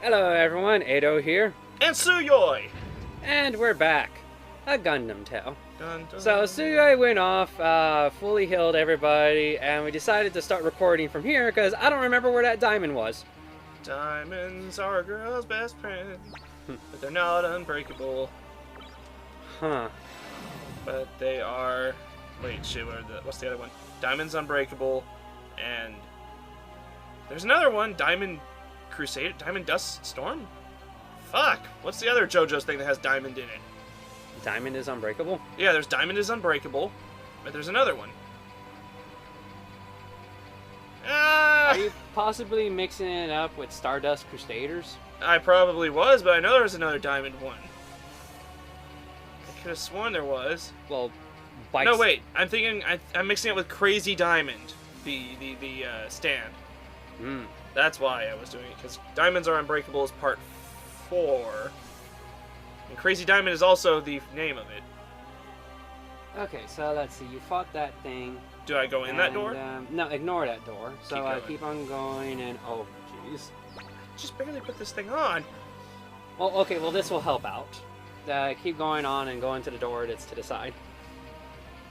Hello everyone, Atou here. And Tsuyoi! And we're back. A Gundam tale. Dun, dun. So Tsuyoi went off, fully healed everybody, and we decided to start recording from here because I don't remember where that diamond was. Diamonds are a girl's best friend, but they're not unbreakable. Huh. But they are... Wait, shit, what's the other one? Diamond's unbreakable, and... There's another one, Diamond Crusade, Diamond Dust Storm? Fuck, what's the other JoJo's thing that has diamond in it? Diamond is unbreakable? Yeah, there's Diamond is Unbreakable, but there's another one. Are you possibly mixing it up with Stardust Crusaders? I probably was, but I know there was another Diamond one. I could have sworn there was. Well, bikes... No, wait. I'm thinking I'm mixing it with Crazy Diamond, the stand. Hmm. That's why I was doing it, because Diamonds Are Unbreakable is part 4, and Crazy Diamond is also the name of it. Okay, so let's see. You fought that thing. Do I go in that door? No, ignore that door. So Keep keep on going, and oh, jeez. Just barely put this thing on. Well, okay. Well, this will help out. Keep going on and go into the door that's to the side.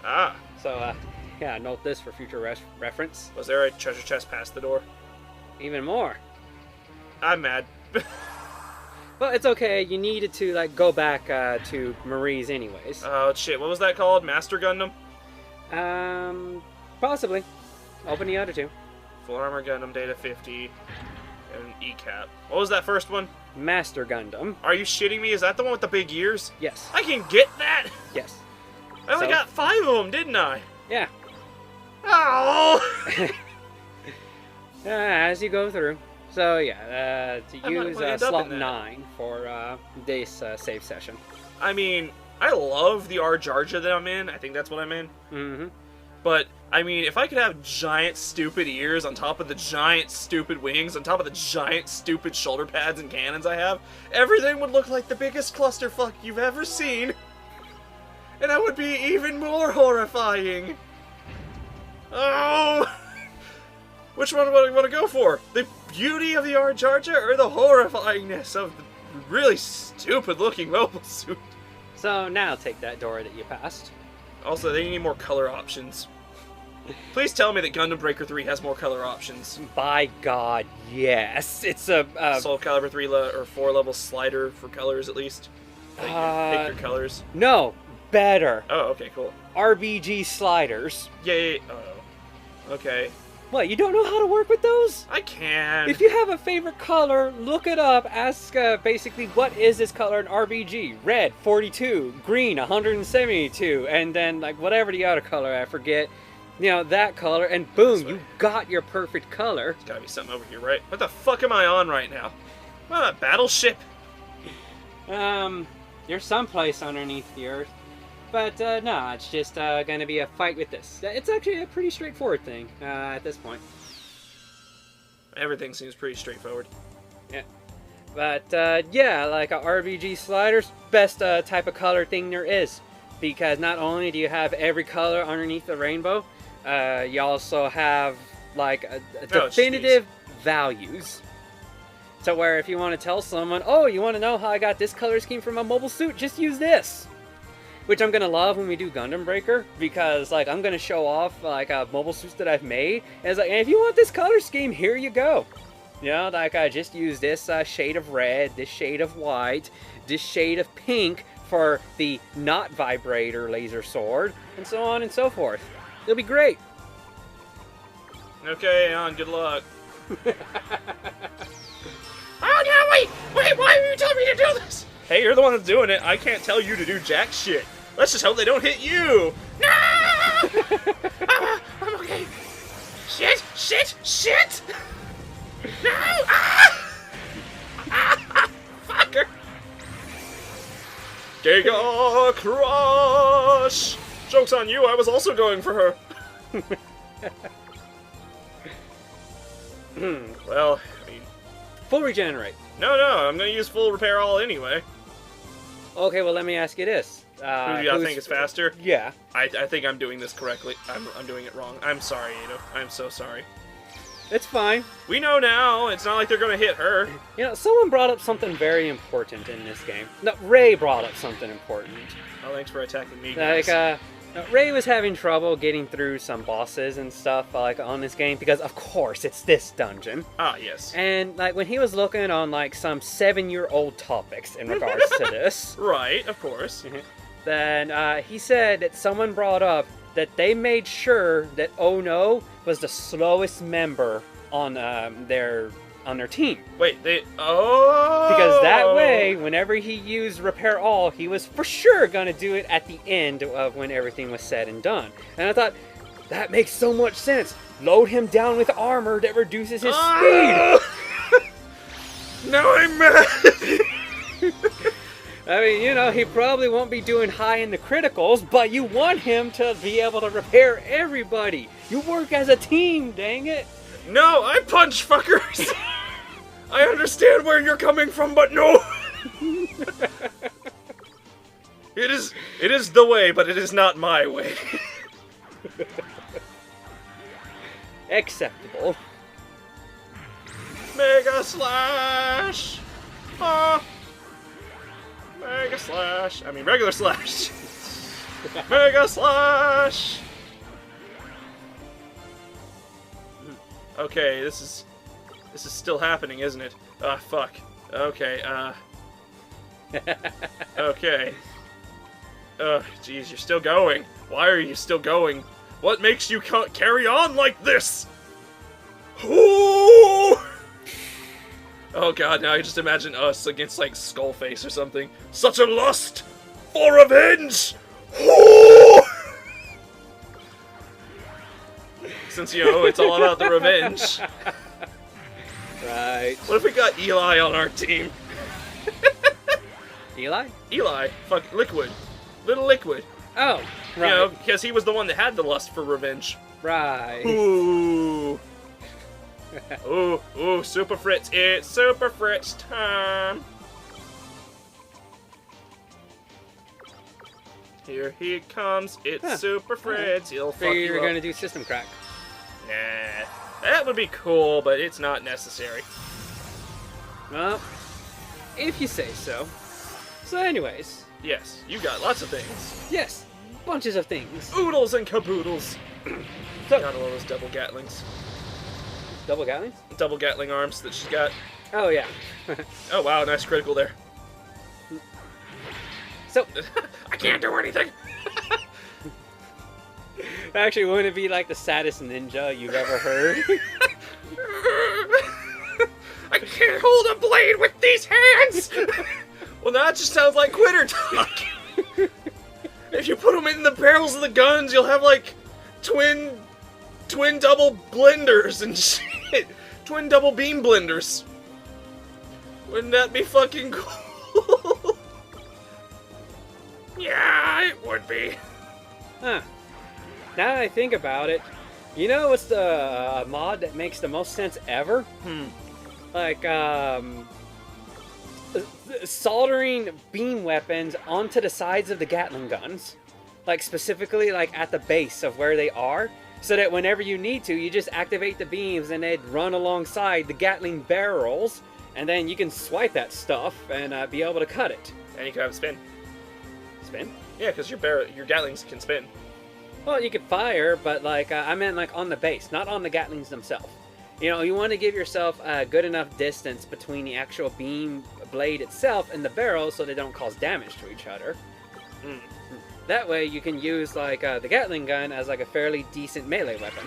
Ah. So, yeah, note this for future reference. Was there a treasure chest past the door? Even more. I'm mad. Well, it's okay. You needed to like go back to Marie's anyways. Oh shit! What was that called? Master Gundam? Possibly. Open the other two. Full Armor Gundam Data 50 and E-Cap. What was that first one? Master Gundam. Are you shitting me? Is that the one with the big ears? Yes. I can get that. Yes. I only got 5 of them, didn't I? Yeah. Oh. As you go through. So yeah, to use slot 9 for this save session. I mean, I love the R-Jarja that I'm in. I think that's what I'm in. Mm-hmm. But, I mean, if I could have giant stupid ears on top of the giant stupid wings, on top of the giant stupid shoulder pads and cannons I have, everything would look like the biggest clusterfuck you've ever seen. And that would be even more horrifying. Oh! Which one do I want to go for? The beauty of the R-Jarja or the horrifyingness of the really stupid-looking mobile suit? So now take that door that you passed. Also, they need more color options. Please tell me that Gundam Breaker 3 has more color options. By God, yes. It's a... Soul Calibur 3 or 4 level slider for colors, at least. Pick your colors. No, better. Oh, okay, cool. RBG sliders. Yay. Oh, okay. What, you don't know how to work with those? I can. If you have a favorite color, look it up. Ask basically, what is this color in RBG? Red, 42. Green, 172. And then, like, whatever the other color, I forget. You know, that color. And boom, you got your perfect color. There's gotta be something over here, right? What the fuck am I on right now? Am I on a battleship? There's someplace underneath the earth. But, no, it's just going to be a fight with this. It's actually a pretty straightforward thing at this point. Everything seems pretty straightforward. Yeah. But, yeah, like RBG sliders, best type of color thing there is. Because not only do you have every color underneath the rainbow, you also have, like, a definitive values. So where if you want to tell someone, oh, you want to know how I got this color scheme from a mobile suit, just use this. Which I'm going to love when we do Gundam Breaker, because, like, I'm going to show off, like, mobile suits that I've made. And it's like, and if you want this color scheme, here you go. You know, like, I just use this shade of red, this shade of white, this shade of pink for the not vibrator laser sword, and so on and so forth. It'll be great. Okay, on, good luck. Oh, no, wait, why are you telling me to do this? Hey, you're the one that's doing it. I can't tell you to do jack shit. Let's just hope they don't hit you. No! I'm okay. Shit! No! Fucker! Giga Crush! Joke's on you, I was also going for her. Well, I mean... Full regenerate. No, I'm gonna use full repair all anyway. Okay, well let me ask you this. Who do y'all think is faster? Yeah. I think I'm doing this correctly. I'm doing it wrong. I'm sorry, Atou. I'm so sorry. It's fine. We know now. It's not like they're gonna hit her. You know, someone brought up something very important in this game. No, Ray brought up something important. Oh, thanks for attacking me, guys. Like, Ray was having trouble getting through some bosses and stuff, like, on this game, because, of course, it's this dungeon. Ah, yes. And, like, when he was looking on, like, some 7-year-old topics in regards to this... Right, of course. Then, he said that someone brought up that they made sure that Oh No was the slowest member on their team. Wait, oh! Because that way, whenever he used Repair All, he was for sure gonna do it at the end of when everything was said and done. And I thought, that makes so much sense. Load him down with armor that reduces his speed. Now I'm mad! I mean, you know, he probably won't be doing high in the criticals, but you want him to be able to repair everybody. You work as a team, dang it. No, I punch fuckers! I understand where you're coming from, but no! It is the way, but it is not my way. Acceptable. Mega Slash! Ah! Mega Slash. I mean, regular Slash. Mega Slash! Okay, this is still happening, isn't it? Ah, fuck. Okay, okay. Jeez, you're still going. Why are you still going? What makes you carry on like this? Ooh! Oh god, now I just imagine us against, like, Skullface or something. Such a lust for revenge! Ooh! Since, you know, it's all about the revenge. Right. What if we got Eli on our team? Eli? Eli. Fuck, Liquid. Little Liquid. Oh, right. You know, because he was the one that had the lust for revenge. Right. Ooh. Ooh, Super Fritz. It's Super Fritz time. Here he comes. It's Super Fritz. He'll fuck you You're up. gonna do System Crack. Nah. That would be cool, but it's not necessary. Well, if you say so. So anyways. Yes, you got lots of things. Yes, bunches of things. Oodles and caboodles. So, Got all those double Gatlings. double Gatlings? Double Gatling arms that she's got. Oh, yeah. Oh, wow, nice critical there. So, I can't do anything. actually, wouldn't it be like the saddest ninja you've ever heard? I can't hold a blade with these hands. Well, that just sounds like quitter talk. If you put them in the barrels of the guns, you'll have, like, twin double blenders and shit. Twin double beam blenders. Wouldn't that be fucking cool? Yeah, it would be. Huh. Now that I think about it, you know what's the mod that makes the most sense ever? Like, soldering beam weapons onto the sides of the Gatling guns. Like, specifically, like, at the base of where they are. So that whenever you need to, you just activate the beams and they'd run alongside the Gatling barrels. And then you can swipe that stuff and be able to cut it. And you can have a spin. Spin? Yeah, because your Gatlings can spin. Well, you could fire, but, like, I meant, like, on the base, not on the Gatlings themselves. You know, you want to give yourself a good enough distance between the actual beam blade itself and the barrel so they don't cause damage to each other. That way you can use, like, the Gatling gun as, like, a fairly decent melee weapon.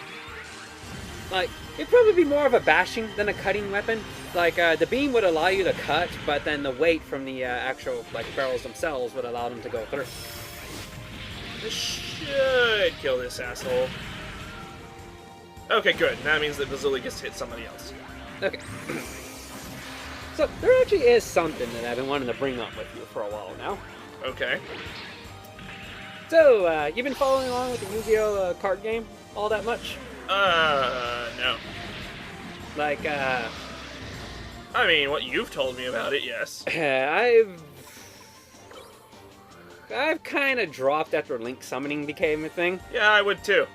Like, it'd probably be more of a bashing than a cutting weapon. Like, the beam would allow you to cut, but then the weight from the actual, like, barrels themselves would allow them to go through. This should kill this asshole. Okay, good. That means that Bazooka gets to hit somebody else. Okay. So, there actually is something that I've been wanting to bring up with you for a while now. Okay. So, you've been following along with the Yu-Gi-Oh! Card game all that much? No. Like, I mean, what you've told me about it, yes. I've kind of dropped after Link summoning became a thing. Yeah, I would too.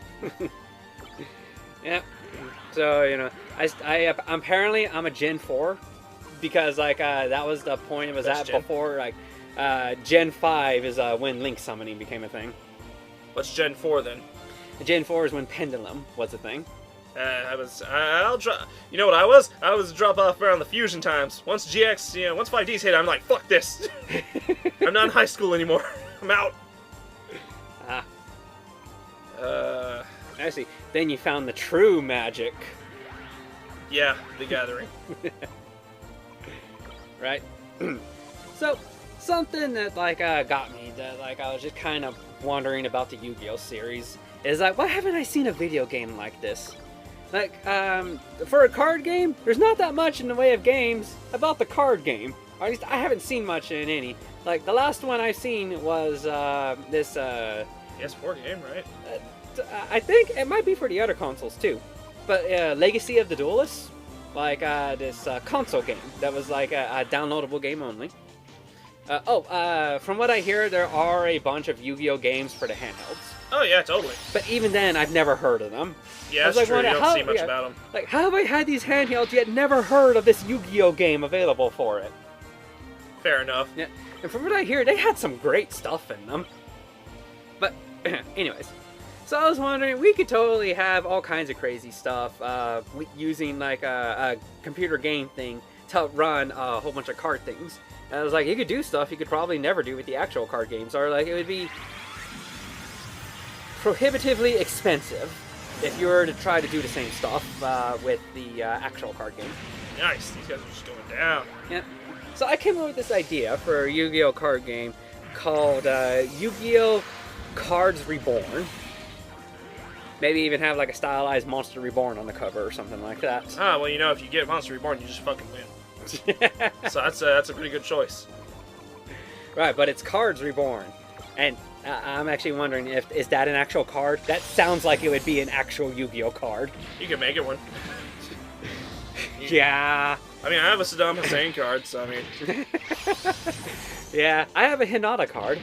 Yeah. So, you know, apparently I'm a Gen 4 because, like, that was the point it was Best at gen. before, like, Gen 5 is when Link summoning became a thing. What's Gen 4 then? Gen 4 is when Pendulum was a thing. I'll drop. You know what I was? I was drop off around the fusion times. Once GX, you know, once 5Ds hit, I'm like, fuck this. I'm not in high school anymore. I'm out. Ah. I see. Then you found the true magic. Yeah, the gathering. Right? So, something that, like, got me, that, like, I was just kind of wondering about the Yu-Gi-Oh! Series, is, like, why haven't I seen a video game like this? Like, for a card game, there's not that much in the way of games about the card game. Or at least, I haven't seen much in any. Like, the last one I've seen was, this, PS4 game, right? I think it might be for the other consoles, too. But, Legacy of the Duelists? Like, this, console game that was, like, a downloadable game only. From what I hear, there are a bunch of Yu-Gi-Oh! Games for the handhelds. Oh, yeah, totally. But even then, I've never heard of them. Yeah, I was that's like, true. You don't see much about them. Like, how have I had these handhelds yet never heard of this Yu-Gi-Oh! Game available for it? Fair enough. Yeah, and from what I hear, they had some great stuff in them. But, anyways. So I was wondering, we could totally have all kinds of crazy stuff using, like, a computer game thing to run a whole bunch of card things. And I was like, you could do stuff you could probably never do with the actual card games, or, like, it would be prohibitively expensive if you were to try to do the same stuff with the actual card game. Nice. These guys are just going down. Yeah. So I came up with this idea for a Yu-Gi-Oh! Card game called Yu-Gi-Oh! Cards Reborn. Maybe even have like a stylized Monster Reborn on the cover or something like that. Ah, well, you know, if you get Monster Reborn, you just fucking win. So that's a pretty good choice. Right, but it's Cards Reborn. And I'm actually wondering, is that an actual card? That sounds like it would be an actual Yu-Gi-Oh! Card. You can make it one. Yeah. I mean, I have a Saddam Hussein card, so I mean... Yeah, I have a Hinata card.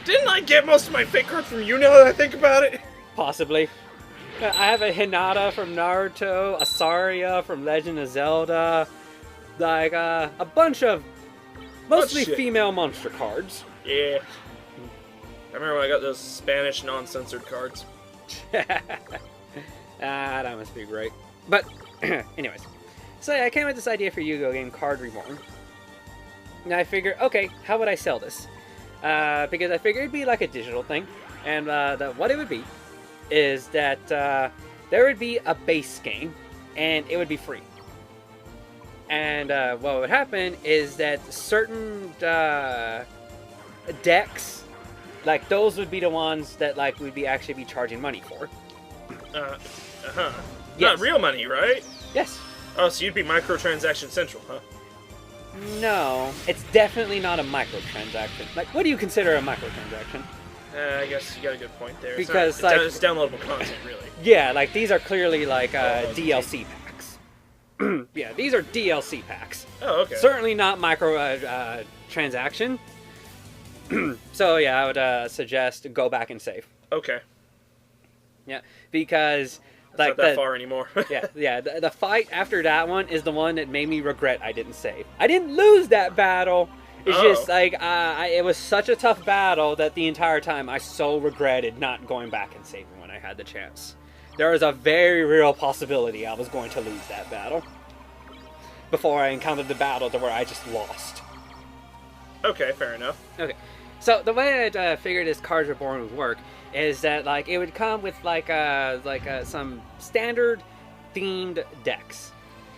Didn't I get most of my fake cards from you now that I think about it? Possibly. I have a Hinata from Naruto, a Saria from Legend of Zelda, like a bunch of mostly female monster cards. Yeah. I remember when I got those Spanish non-censored cards. That must be great. But, anyways. So I came up with this idea for Yu-Gi-Oh! Game Card Reborn. And I figured, okay, how would I sell this? Because I figured it'd be like a digital thing. And what it would be is that there would be a base game, and it would be free. And what would happen is that certain decks, like those would be the ones that like we'd be actually be charging money for. Yes. Not real money, right? Yes. Oh, so you'd be microtransaction central, huh? No, it's definitely not a microtransaction. Like, what do you consider a microtransaction? I guess you got a good point there. Because it's downloadable content, really. Yeah, like these are clearly like DLC packs. Yeah, these are DLC packs. Oh, okay. Certainly not micro transaction. So yeah, I would suggest go back and save. Okay. Yeah, because it's like not that far anymore. yeah. The fight after that one is the one that made me regret I didn't save. I didn't lose that battle. It's just like it was such a tough battle that the entire time I so regretted not going back and saving when I had the chance. There was a very real possibility I was going to lose that battle before I encountered the battle to where I just lost. Okay, fair enough. Okay, so the way I figured this Cards Reborn would work is that like it would come with like some standard themed decks.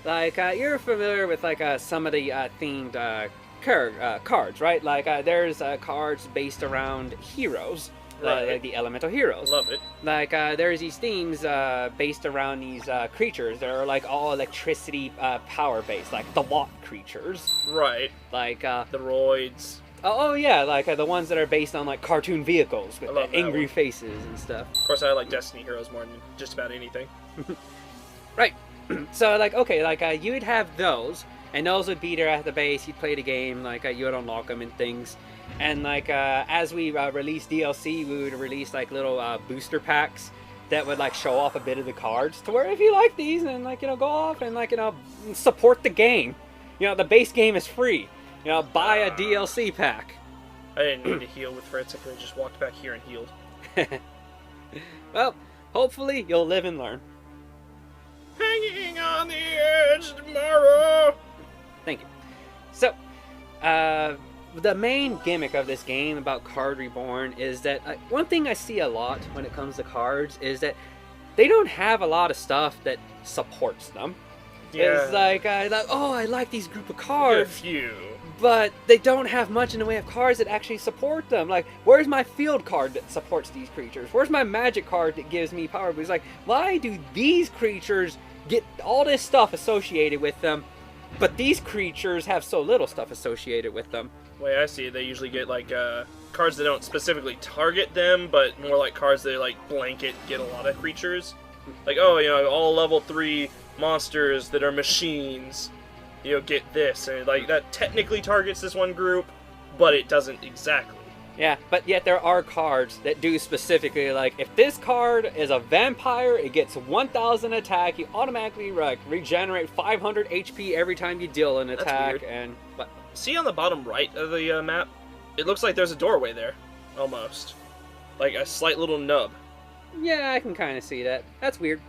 Like you're familiar with like some of the themed cards, right? Like there's cards based around heroes, like the elemental heroes. Love it. Like there's these themes based around these creatures that are like all electricity power based, like the Watt creatures. Right. Like the Roids. Oh yeah, like the ones that are based on like cartoon vehicles with angry faces and stuff. Of course, I like Destiny heroes more than just about anything. Right. So like okay, like you would have those, and those would be there at the base. You'd play the game, like you would unlock them and things. And like as we release DLC, we would release like little booster packs that would like show off a bit of the cards, to where if you like these, and like go off and like support the game. The base game is free. Buy a DLC pack. I didn't need to heal with Fritz. I could have just walked back here and healed. Well, hopefully you'll live and learn. Hanging on the edge tomorrow. Thank you. So, the main gimmick of this game about Card Reborn is that one thing I see a lot when it comes to cards is that they don't have a lot of stuff that supports them. Yeah. It's like, oh, I like these group of cards. A few. But they don't have much in the way of cards that actually support them. Like, where's my field card that supports these creatures? Where's my magic card that gives me power boost? Like, why do these creatures get all this stuff associated with them, but these creatures have so little stuff associated with them? The way I see it, they usually get like cards that don't specifically target them, but more like cards that like blanket get a lot of creatures. Like, oh, all level 3 monsters that are machines, get this, and like that technically targets this one group, but it doesn't exactly. Yeah, but yet there are cards that do specifically, like, if this card is a vampire, it gets 1,000 attack, you automatically regenerate 500 HP every time you deal an attack. And but see on the bottom right of the map, it looks like there's a doorway there, almost, like a slight little nub. Yeah, I can kind of see that. That's weird.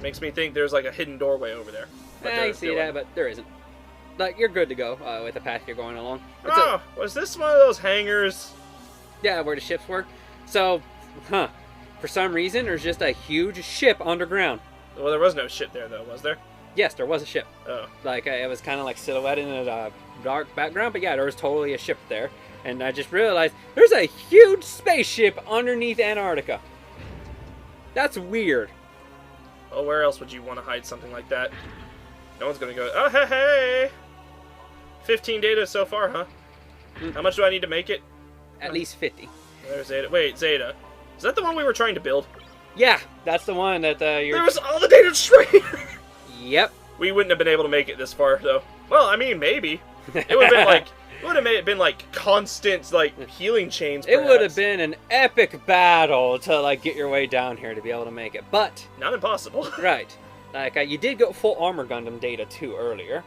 Makes me think there's like a hidden doorway over there. I see that, but there isn't. Like, you're good to go with the path you're going along. Was this one of those hangars? Yeah, where the ships work. So, for some reason, there's just a huge ship underground. Well, there was no ship there, though, was there? Yes, there was a ship. Oh. Like, it was kind of like silhouetted in a dark background, but yeah, there was totally a ship there. And I just realized there's a huge spaceship underneath Antarctica. That's weird. Well, where else would you want to hide something like that? No one's going to go, oh, hey! 15 data so far, huh? How much do I need to make it? At least 50. There's Zeta. Wait, Zeta. Is that the one we were trying to build? Yeah, that's the one that you're... There was all the data straight! Yep. We wouldn't have been able to make it this far, though. Well, I mean, maybe. It would have been like... It would have been like constant healing chains. Perhaps. It would have been an epic battle to like get your way down here to be able to make it, but not impossible. Right, like you did go full armor Gundam data too earlier.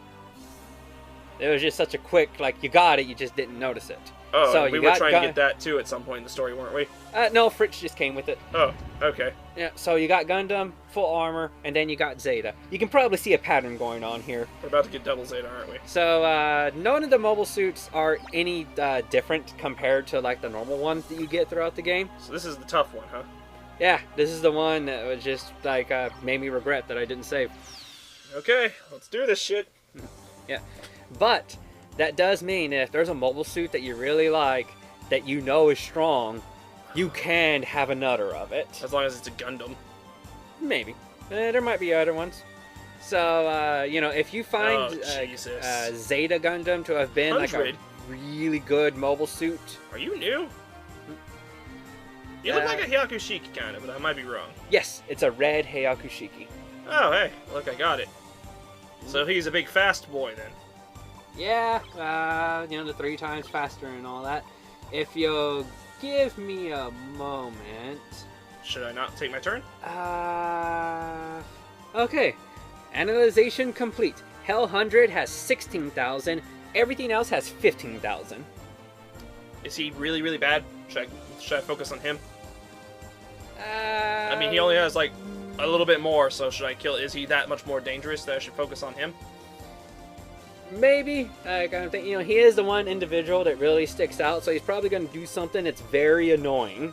It was just such a quick you got it, you just didn't notice it. Oh, so we were trying to get that too at some point in the story, weren't we? No, Fritz just came with it. Oh, okay. Yeah, so you got Gundam, full armor, and then you got Zeta. You can probably see a pattern going on here. We're about to get double Zeta, aren't we? So, none of the mobile suits are any different compared to the normal ones that you get throughout the game. So this is the tough one, huh? Yeah, this is the one that was just made me regret that I didn't save. Okay, let's do this shit. Yeah, but that does mean if there's a mobile suit that you really like, that you know is strong, you can have another of it. As long as it's a Gundam. Maybe. There might be other ones. So, if you find Zeta Gundam to have been 100. a really good mobile suit. Are you new? You look like a Hyakushiki kind of, but I might be wrong. Yes, it's a red Hyakushiki. Oh, hey, look, I got it. So he's a big fast boy then. Yeah, the 3 times faster and all that. If you'll give me a moment. Should I not take my turn? Okay. Analyzation complete. Hell 100 has 16,000. Everything else has 15,000. Is he really, really bad? Should I focus on him? I mean, he only has, a little bit more, so should I kill... Is he that much more dangerous that I should focus on him? Maybe. I kind of think, he is the one individual that really sticks out, so he's probably going to do something that's very annoying.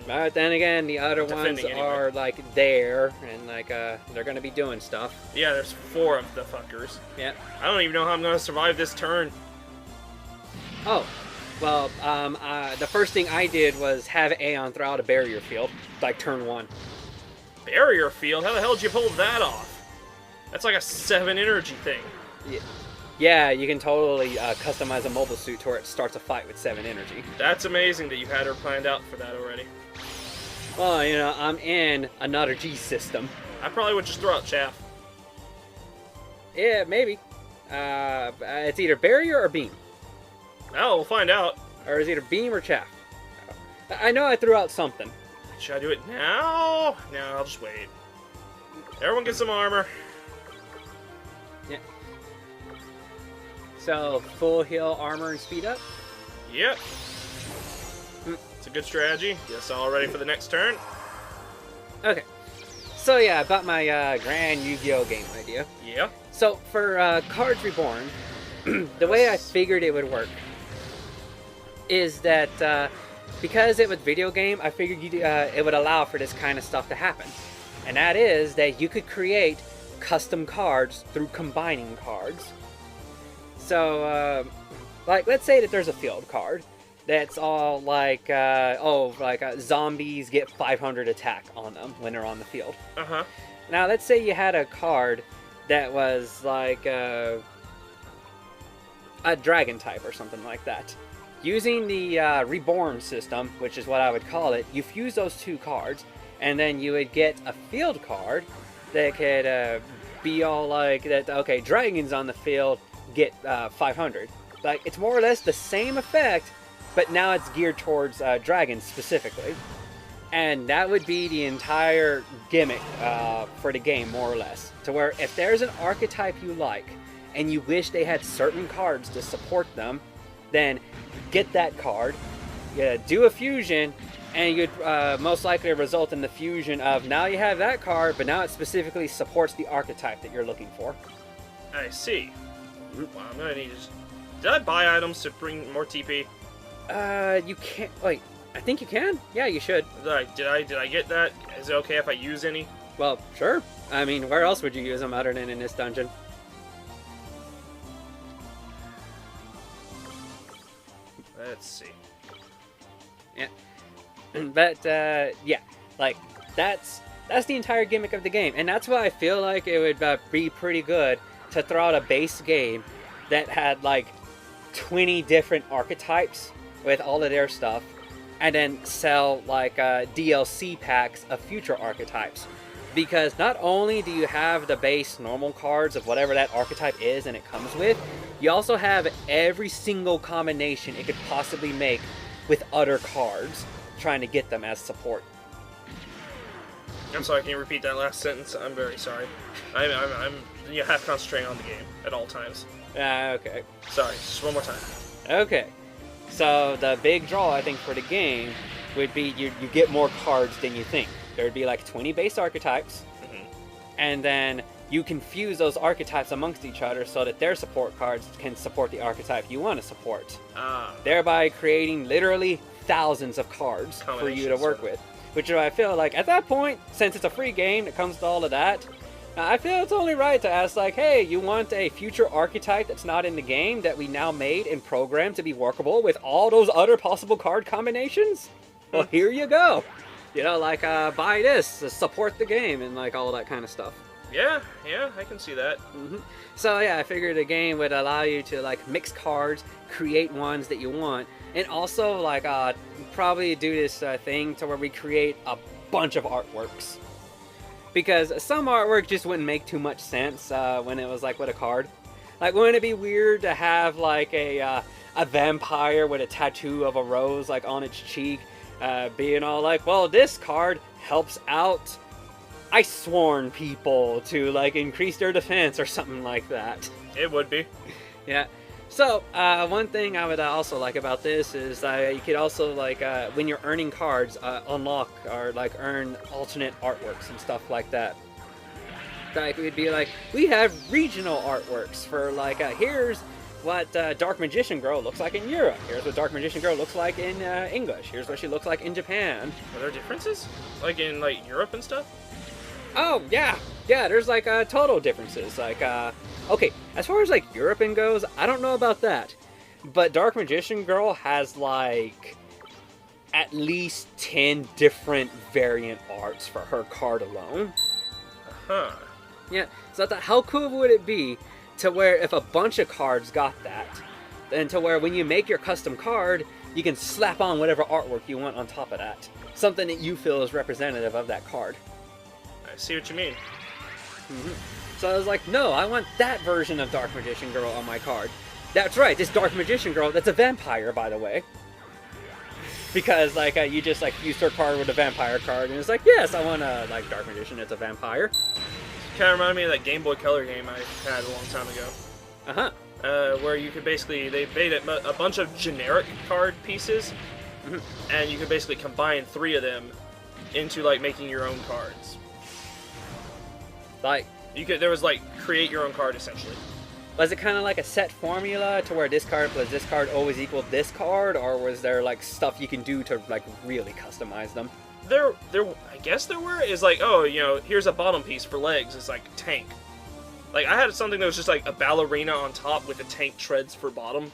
But then again, the other ones are, there, and, they're going to be doing stuff. Yeah, there's 4 of the fuckers. Yeah. I don't even know how I'm going to survive this turn. Oh. Well, the first thing I did was have Aeon throw out a barrier field, turn 1. Barrier field? How the hell did you pull that off? That's like a 7 energy thing. Yeah, you can totally customize a mobile suit to where it starts a fight with 7 energy. That's amazing that you had her planned out for that already. Well, I'm in another G system. I probably would just throw out chaff. Yeah, maybe. It's either barrier or beam. Oh, we'll find out. Or is it either beam or chaff? I know I threw out something. Should I do it now? No, I'll just wait. Everyone get some armor. Yeah. So, full heal, armor, and speed up? Yep. It's a good strategy. Yes, all ready for the next turn. Okay. So yeah, about my grand Yu-Gi-Oh game idea. Yeah. So for Cards Reborn, the way I figured it would work is that because it was video game, I figured it would allow for this kind of stuff to happen. And that is that you could create custom cards through combining cards. So, like, let's say that there's a field card that's all like, zombies get 500 attack on them when they're on the field. Uh-huh. Now, let's say you had a card that was like a dragon type or something like that. Using the Reborn system, which is what I would call it, you fuse those two cards, and then you would get a field card that could be all like that. Okay, dragons on the field get 500. Like, it's more or less the same effect, but now it's geared towards dragons specifically. And that would be the entire gimmick for the game, more or less. To where if there's an archetype you like, and you wish they had certain cards to support them, then get that card, do a fusion, and you'd most likely result in the fusion of now you have that card, but now it specifically supports the archetype that you're looking for. I see. Well, I'm gonna need to... Did I buy items to bring more TP? You can't... Wait, I think you can. Yeah, you should. Did I get that? Is it okay if I use any? Well, sure. I mean, where else would you use them other than in this dungeon? Let's see. Yeah. But, yeah. Like, that's the entire gimmick of the game. And that's why I feel like it would be pretty good to throw out a base game that had, like, 20 different archetypes with all of their stuff, and then sell like DLC packs of future archetypes. Because not only do you have the base normal cards of whatever that archetype is and it comes with, you also have every single combination it could possibly make with other cards, trying to get them as support. I'm sorry, can you repeat that last sentence? I'm very sorry. You have to concentrate on the game at all times. Okay. Sorry, just one more time. Okay. So the big draw, I think, for the game would be you get more cards than you think. There would be like 20 base archetypes, and then you can fuse those archetypes amongst each other so that their support cards can support the archetype you want to support. Thereby creating literally thousands of cards for you to work with. Which I feel like at that point, since it's a free game that comes to all of that, I feel it's only right to ask, like, hey, you want a future archetype that's not in the game that we now made and programmed to be workable with all those other possible card combinations? Well, here you go. You know, like, buy this to support the game and, like, all that kind of stuff. Yeah, I can see that. So, yeah, I figured the game would allow you to, like, mix cards, create ones that you want, and also, like, probably do this thing to where we create a bunch of artworks. Because some artwork just wouldn't make too much sense when it was like with a card. Like, wouldn't it be weird to have like a vampire with a tattoo of a rose like on its cheek, being all like, well, this card helps out Ice-Sworn people to like increase their defense or something like that. It would be. Yeah. So, one thing I would also like about this is you could also, like, when you're earning cards, unlock or, like, earn alternate artworks and stuff like that. Like, we'd be like, we have regional artworks for, like, here's what Dark Magician Girl looks like in Europe. Here's what Dark Magician Girl looks like in English. Here's what she looks like in Japan. Are there differences? Like, in, like, Europe and stuff? Oh, yeah. Yeah, there's, like, total differences. Like, okay, as far as, like, European goes, I don't know about that. But Dark Magician Girl has, like, at least 10 different variant arts for her card alone. Yeah, so I thought, how cool would it be to where if a bunch of cards got that, then to where when you make your custom card, you can slap on whatever artwork you want on top of that. Something that you feel is representative of that card. I see what you mean. So I was like, no, I want that version of Dark Magician Girl on my card. That's right, this Dark Magician Girl, that's a vampire, by the way. Because, like, you just, like, used her card with a vampire card, and it's like, yes, I want a, like, Dark Magician, it's a vampire. Kind of reminded me of that Game Boy Color game I had a long time ago. Uh-huh. Where you could basically, they made a bunch of generic card pieces, and you could basically combine 3 of them into, like, making your own cards. Like, There was, like, create your own card, essentially. was it kind of like a set formula to where this card plus this card always equaled this card, or was there, like, stuff you can do to, like, really customize them? I guess there were, is like, oh, you know, here's a bottom piece for legs, it's like tank. Like, I had something that was just like a ballerina on top with the tank treads for bottom.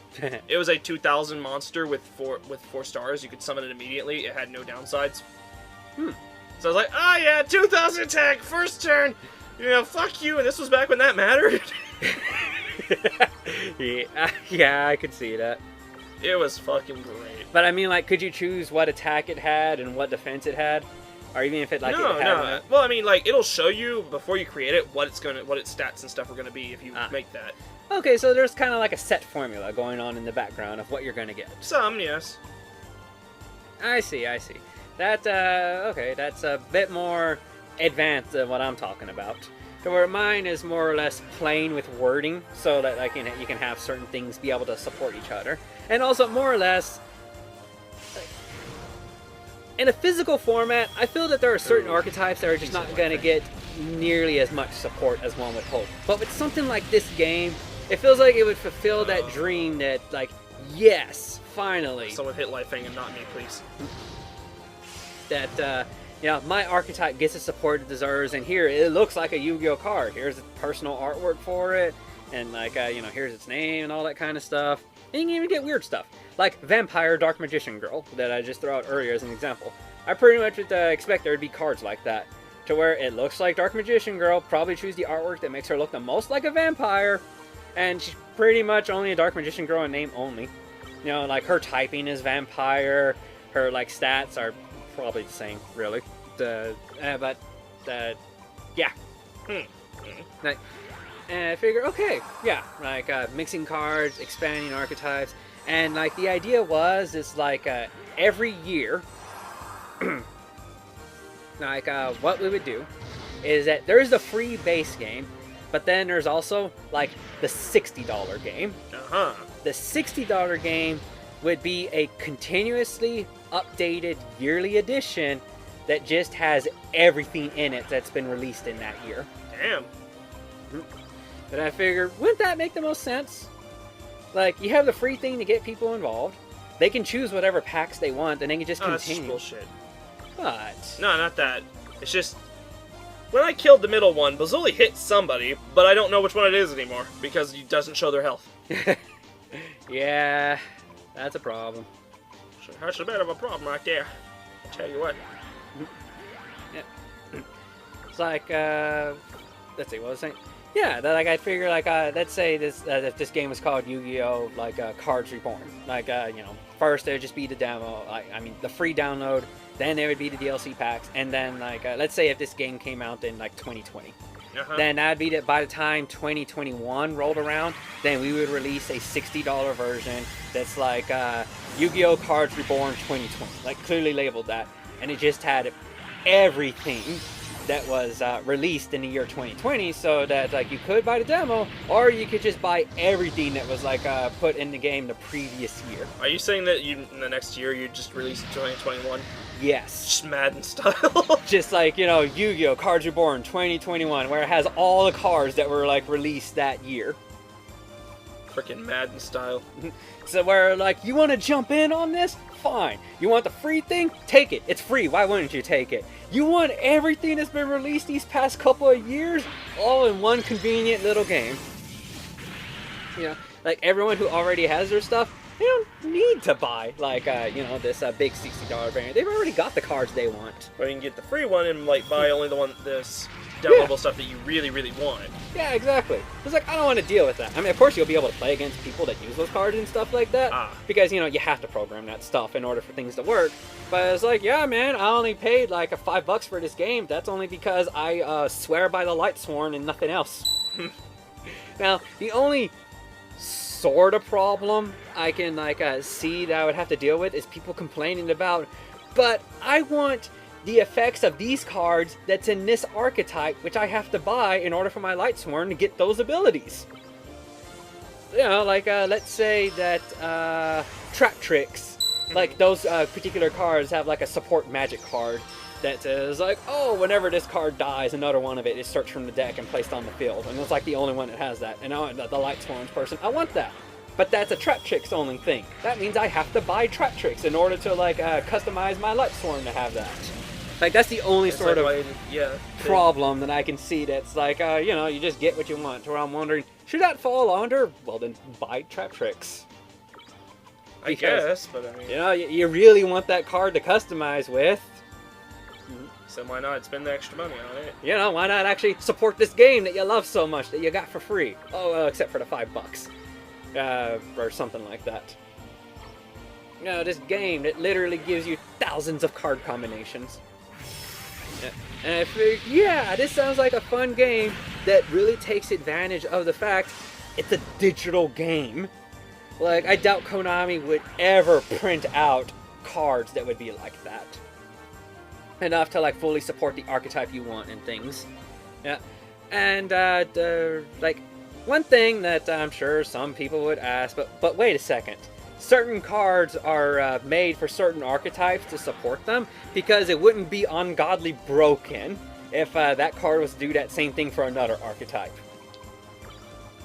It was a 2000 monster with 4 stars. You could summon it immediately. It had no downsides. So I was like, oh yeah, 2000 attack, first turn. You know, fuck you. And this was back when that mattered. Yeah, I could see that. It was fucking great. But I mean, like, could you choose what attack it had and what defense it had? Or even if it, like, No. Well, I mean, like, it'll show you before you create it what its stats and stuff are gonna be if you make that. Okay, so there's kind of like a set formula going on in the background of what you're gonna get. Some, yes. I see. That, okay, that's a bit more advanced than what I'm talking about. To where mine is more or less plain with wording, so that, like, you can have certain things be able to support each other. And also, more or less, in a physical format, I feel that there are certain archetypes that are just not going to get nearly as much support as one would hope. But with something like this game, it feels like it would fulfill that dream that, like, yes, finally. Someone hit Lifeng and not me, please. That, my archetype gets the support it deserves, and here, it looks like a Yu-Gi-Oh card. Here's the personal artwork for it, and, like, here's its name and all that kind of stuff. And you can even get weird stuff, like Vampire Dark Magician Girl, that I just threw out earlier as an example. I pretty much would expect there to be cards like that, to where it looks like Dark Magician Girl, probably choose the artwork that makes her look the most like a vampire, and she's pretty much only a Dark Magician Girl in name only. You know, like, her typing is vampire, her, like, stats are probably the same, really. Yeah. Like, and I figure, okay, yeah, like, mixing cards, expanding archetypes, and, like, the idea was, it's like, every year, like, what we would do is that there's the free base game, but then there's also, like, the $60 game. The $60 game would be a continuously updated yearly edition that just has everything in it that's been released in that year. Damn. But I figured, wouldn't that make the most sense? Like, you have the free thing to get people involved. They can choose whatever packs they want, and they can just continue. That's bullshit. But... No, not that. It's just... When I killed the middle one, Bazuli hit somebody, but I don't know which one it is anymore, because he doesn't show their health. Yeah, that's a problem. That's a bit of a problem right there. I'll tell you what. Yeah. It's like, let's see, what was I saying? Yeah, that, like, I figure, like, let's say this if this game was called Yu-Gi-Oh! Like, Cards Reborn. Like, first it would just be the demo, I mean, the free download, then there would be the DLC packs, and then, like, let's say if this game came out in, like, 2020. Then that'd be that by the time 2021 rolled around, then we would release a $60 version that's like Yu-Gi-Oh! Cards Reborn 2020, like, clearly labeled that, and it just had everything that was released in the year 2020, so that, like, you could buy the demo, or you could just buy everything that was, like, put in the game the previous year. Are you saying that in the next year you just release 2021? Yes. Just Madden style. Just like, Yu-Gi-Oh! Cards Reborn 2021, where it has all the cards that were, like, released that year. Freaking Madden style. So where, like, you want to jump in on this? Fine. You want the free thing? Take it. It's free. Why wouldn't you take it? You want everything that's been released these past couple of years? All in one convenient little game. Like, everyone who already has their stuff, they don't need to buy, like, this big $60 variant. They've already got the cards they want. Or you can get the free one and, like, buy only this downloadable stuff that you really, really want. Yeah, exactly. It's like, I don't want to deal with that. I mean, of course you'll be able to play against people that use those cards and stuff like that. Because, you have to program that stuff in order for things to work. But it's like, yeah, man, I only paid, like, $5 for this game. That's only because I swear by the Light Sworn and nothing else. Now, the only sort of problem I can see that I would have to deal with is people complaining about, but I want the effects of these cards that's in this archetype, which I have to buy in order for my Lightsworn to get those abilities. You know, let's say that Trap Tricks, like those particular cards have like a support magic card that says like, oh, whenever this card dies, another one of it is searched from the deck and placed on the field, and it's like the only one that has that. And I, the Lightsworn person, I want that, but that's a Trap Tricks only thing. That means I have to buy Trap Tricks in order to customize my Lightsworn to have that. Like, that's the only sort of problem that I can see that's like, you know, you just get what you want. Where I'm wondering, should that fall under? Well, then buy Trap Tricks. I guess, but I mean... You know, you really want that card to customize with. So why not spend the extra money on it? You know, why not actually support this game that you love so much that you got for free? Oh, except for the $5. Or something like that. You know, this game that literally gives you thousands of card combinations. Yeah. And I figured, yeah, this sounds like a fun game that really takes advantage of the fact it's a digital game. Like, I doubt Konami would ever print out cards that would be like that. Enough to, like, fully support the archetype you want and things. Yeah. And, like, one thing that I'm sure some people would ask, but wait a second. Certain cards are made for certain archetypes to support them, because it wouldn't be ungodly broken if that card was to do that same thing for another archetype.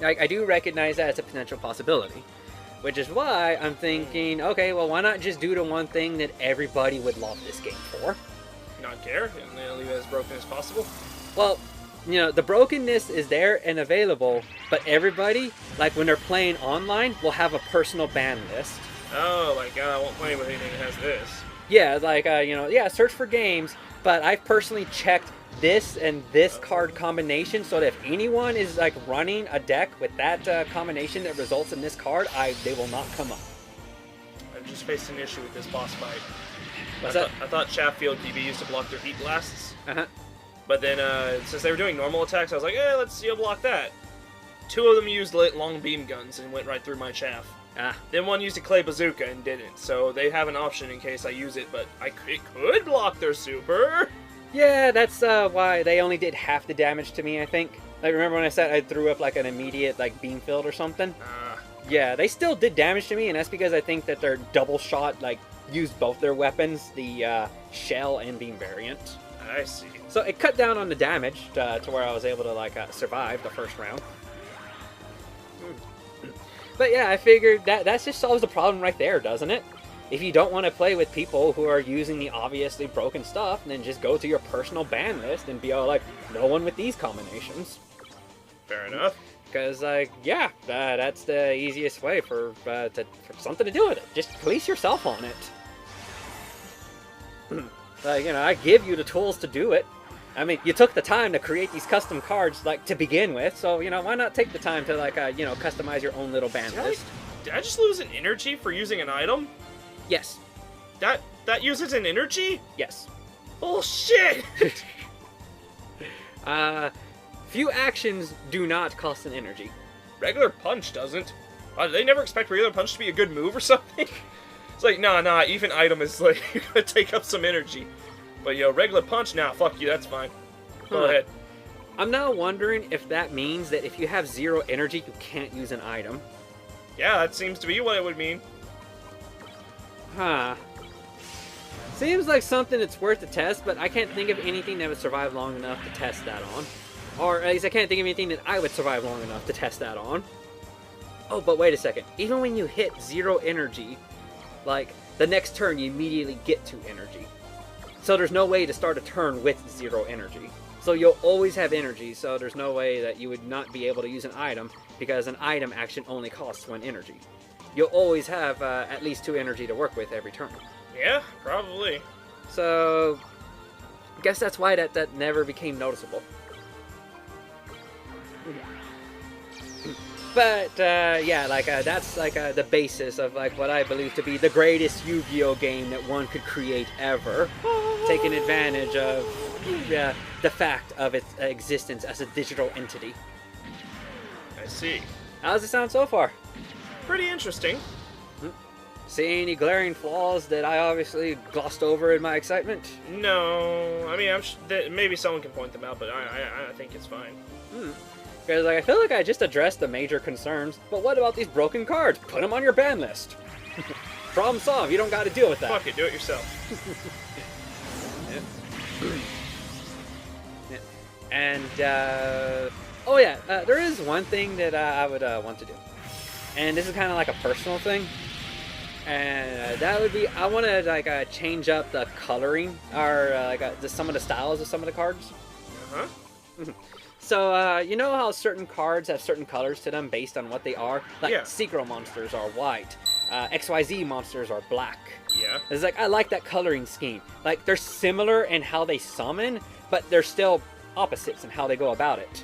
I do recognize that as a potential possibility, which is why I'm thinking, okay, well, why not just do the one thing that everybody would love this game for? Not care, and leave it as broken as possible? Well, you know, the brokenness is there and available, but everybody, like when they're playing online, will have a personal ban list. Oh, like, I won't play with anything that has this. Yeah, like, you know, yeah, search for games, but I've personally checked this and this card combination, so that if anyone is, like, running a deck with that combination that results in this card, they will not come up. I've just faced an issue with this boss fight. What's that? I thought Chaff-Field DB used to block their heat blasts. Uh-huh. But then, since they were doing normal attacks, I was like, let's see you block that. Two of them used long beam guns and went right through my chaff. Ah. Then one used a clay bazooka and didn't, so they have an option in case I use it, but it could block their super. Yeah, that's why they only did half the damage to me, I think. Like, remember when I said I threw up, like, an immediate, like, beam field or something? Yeah, they still did damage to me, and that's because I think that their double shot, like, used both their weapons, the shell and beam variant. I see. So it cut down on the damage to where I was able to, like, survive the first round. But yeah, I figured that just solves the problem right there, doesn't it? If you don't want to play with people who are using the obviously broken stuff, then just go to your personal ban list and be all like, no one with these combinations. Fair enough. Because, like, yeah, that's the easiest way for something to do with it. Just police yourself on it. You know, I give you the tools to do it. I mean, you took the time to create these custom cards, like, to begin with, so, you know, why not take the time to, like, you know, customize your own little ban list? Did I just lose an energy for using an item? Yes. That uses an energy? Yes. Bullshit! Few actions do not cost an energy. Regular punch doesn't. They never expect regular punch to be a good move or something? It's like, nah, even item is like, gonna take up some energy. But, yo, regular punch, nah, fuck you, that's fine. Go ahead. I'm now wondering if that means that if you have 0 energy, you can't use an item. Yeah, that seems to be what it would mean. Huh. Seems like something that's worth a test, but I can't think of anything that would survive long enough to test that on. Or at least I can't think of anything that I would survive long enough to test that on. Oh, but wait a second. Even when you hit 0 energy, like, the next turn you immediately get 2 energy. So there's no way to start a turn with 0 energy. So you'll always have energy, so there's no way that you would not be able to use an item, because an item action only costs 1 energy. You'll always have at least 2 energy to work with every turn. Yeah, probably. So, I guess that's why that never became noticeable. But, yeah, like, that's, like, the basis of, like, what I believe to be the greatest Yu-Gi-Oh! Game that one could create ever. Taking advantage of the fact of its existence as a digital entity. I see. How's it sound so far? Pretty interesting. See any glaring flaws that I obviously glossed over in my excitement? No, I mean, maybe someone can point them out, but I think it's fine. Because I feel like I just addressed the major concerns, but what about these broken cards? Put them on your ban list. Problem solved. You don't got to deal with that. Fuck it, do it yourself. And oh yeah, there is one thing that I would want to do, and this is kind of like a personal thing. And that would be, I want to like change up the coloring or some of the styles of some of the cards. So you know how certain cards have certain colors to them based on what they are? Like Synchro monsters are white, XYZ monsters are black. Yeah. It's like I like that coloring scheme. Like they're similar in how they summon, but they're still opposites in how they go about it.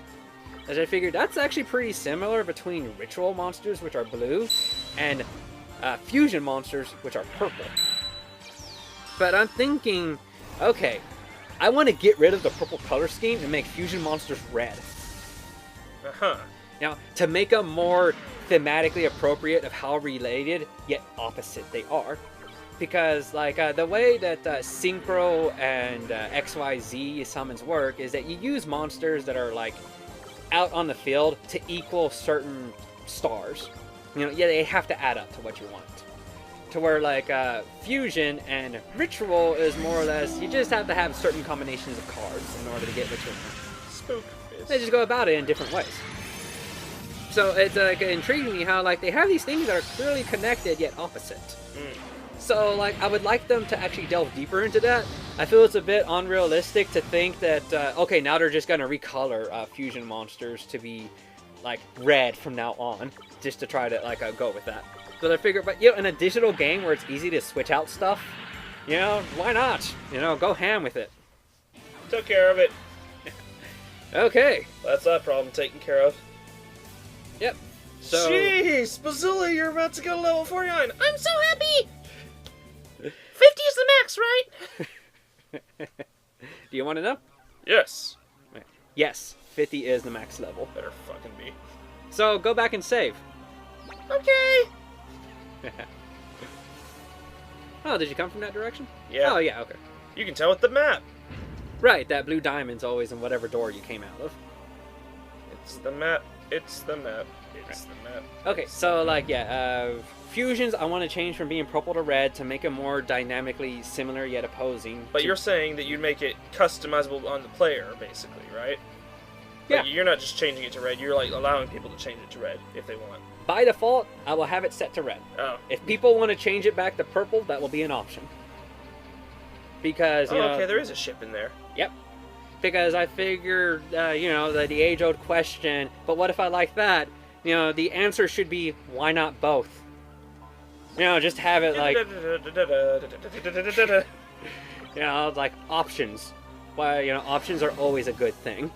As I figured, that's actually pretty similar between ritual monsters, which are blue, and fusion monsters, which are purple. But I'm thinking, okay, I want to get rid of the purple color scheme and make fusion monsters red. Now, to make them more thematically appropriate of how related yet opposite they are. Because like the way that Synchro and XYZ summons work is that you use monsters that are like out on the field to equal certain stars. You know, yeah, they have to add up to what you want. To where like fusion and ritual is more or less, you just have to have certain combinations of cards in order to get what you want. Spook. They just go about it in different ways. So it's like intriguing me how like they have these things that are clearly connected yet opposite. So like I would like them to actually delve deeper into that. I feel it's a bit unrealistic to think that okay, now they're just gonna recolor fusion monsters to be like red from now on, just to try to like go with that. So I figure, but you know, in a digital game where it's easy to switch out stuff, you know, why not? You know, go ham with it. Took care of it. Okay. That's that problem taken care of. Yep. So. Jeez, Bazilla, you're about to go to level 49. I'm so happy. 50 is the max, right? Do you want to know? Yes. Yes, 50 is the max level. Better fucking be. So go back and save. Okay. Oh, did you come from that direction? Yeah. Oh, yeah, okay. You can tell with the map. Right, that blue diamond's always in whatever door you came out of. It's the map. It's the map. It's the map. Okay, so like, yeah, fusions I want to change from being purple to red to make them more dynamically similar yet opposing. But you're saying that you'd make it customizable on the player, basically, right? Yeah. Like, you're not just changing it to red, you're like allowing people to change it to red if they want. By default, I will have it set to red. Oh. If people want to change it back to purple, that will be an option. Because, you know... okay, there is a ship in there. Yep. Because I figure, you know, the age-old question, but what if I like that? You know, the answer should be, why not both? You know, just have it like... you know, like options. Why, you know, options are always a good thing.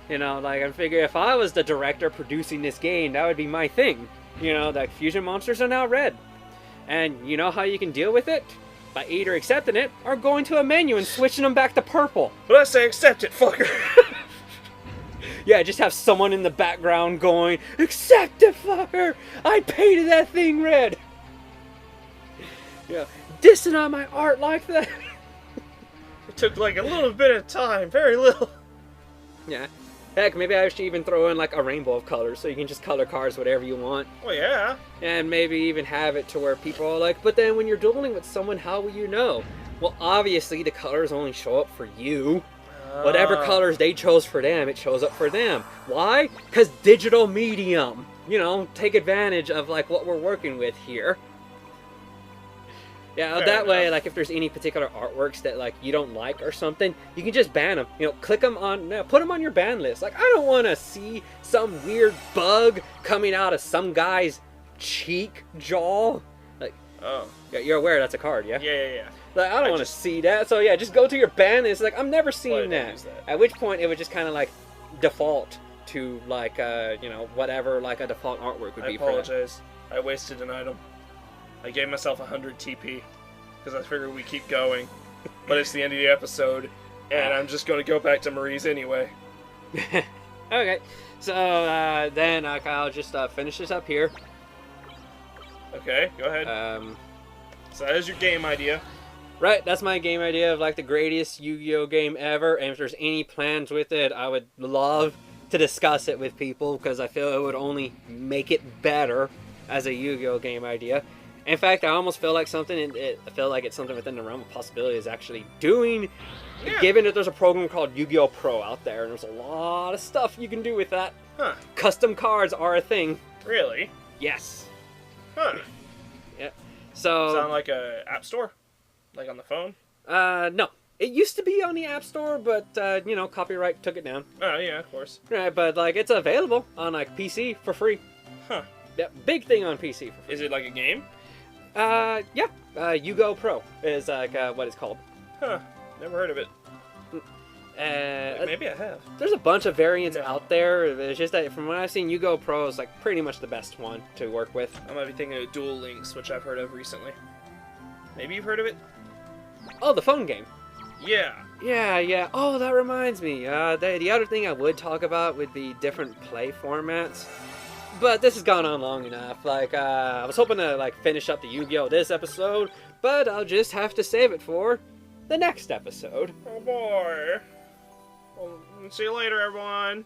You know, like I figure if I was the director producing this game, that would be my thing. You know, that fusion monsters are now red. And you know how you can deal with it? By either accepting it or going to a menu and switching them back to purple. But I say accept it, fucker. Yeah, just have someone in the background going, accept it, fucker! I painted that thing red! Yeah, dissing on my art like that. It took like a little bit of time, very little. Yeah. Heck, maybe I should even throw in like a rainbow of colors so you can just color cards whatever you want. Well, yeah. And maybe even have it to where people are like, but then when you're dueling with someone, how will you know? Well, obviously the colors only show up for you. Whatever colors they chose for them, it shows up for them. Why? Because digital medium. You know, take advantage of like what we're working with here. Yeah, Fair that way, enough. like if there's any particular artworks that like you don't like or something, you can just ban them. You know, click them on, put them on your ban list. Like I don't want to see some weird bug coming out of some guy's cheek jaw. Like, Oh. yeah, you're aware that's a card, yeah? Yeah. Like, I don't want to see that. So yeah, just go to your ban list. Like I'm never seeing didn't that. use that. At which point it would just kind of like default to like you know, whatever like a default artwork would I be for that. apologize. I wasted an item. I gave myself 100 TP because I figured we keep going, but it's the end of the episode, and I'm just going to go back to Marie's anyway. Okay, so then I'll just finish this up here. Okay, go ahead. So that is your game idea. Right, that's my game idea of like the greatest Yu-Gi-Oh game ever, and if there's any plans with it, I would love to discuss it with people because I feel it would only make it better as a Yu-Gi-Oh game idea. In fact, I almost feel like I feel like it's something within the realm of possibility is actually doing, given that there's a program called Yu-Gi-Oh Pro out there, and there's a lot of stuff you can do with that. Huh. Custom cards are a thing. Really? Yes. Huh. Yeah. So Sound like a app store? Like on the phone? No. It used to be on the App Store, but, you know, copyright took it down. Oh, yeah, of course. Right, but, like, it's available on, like, PC for free. Huh. Yeah, big thing on PC for free. Is it like a game? Yeah. Yu-Go Pro is, like, what it's called. Huh. Never heard of it. Maybe I have. There's a bunch of variants out there. It's just that from what I've seen, Yu-Go Pro is, like, pretty much the best one to work with. I might be thinking of Duel Links, which I've heard of recently. Maybe you've heard of it? Oh, the phone game. Yeah. Yeah. Oh, that reminds me. The other thing I would talk about would be different play formats. But this has gone on long enough. Like, I was hoping to, like, finish up the Yu-Gi-Oh! This episode, but I'll just have to save it for the next episode. Oh, boy. Well, see you later, everyone.